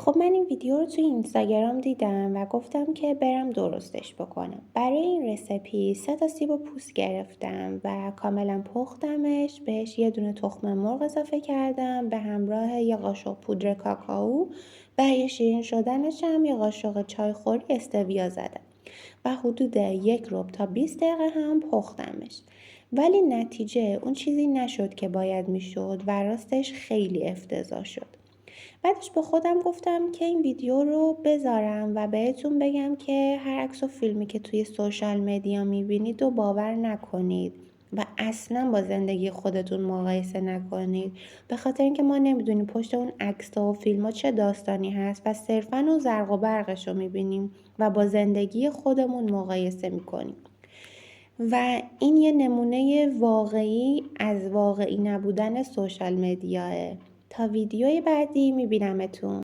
خب من این ویدیو رو توی اینستاگرام دیدم و گفتم که برم درستش بکنم. برای این رسیپی 3 تا سیب و پوست گرفتم و کاملا پختمش. بهش یه دونه تخم مرغ اضافه کردم به همراه یه قاشق پودر کاکائو. برای شیرین شدنش هم یه قاشق چایخوری استویا زدم و حدود 1 ربع تا 20 دقیقه هم پختمش. ولی نتیجه اون چیزی نشد که باید میشد و راستش خیلی افتضاح شد. بعدش به خودم گفتم که این ویدیو رو بذارم و بهتون بگم که هر عکس و فیلمی که توی سوشال مدیا میبینید و باور نکنید و اصلا با زندگی خودتون مقایسه نکنید، به خاطر اینکه ما نمیدونیم پشت اون عکس‌ها و فیلم‌ها چه داستانی هست و صرفاً اون زرق و برقش رو میبینیم و با زندگی خودمون مقایسه میکنیم. و این یه نمونه واقعی از واقعی نبودن سوشال مدیاه. تا ویدیوی بعدی میبینمتون.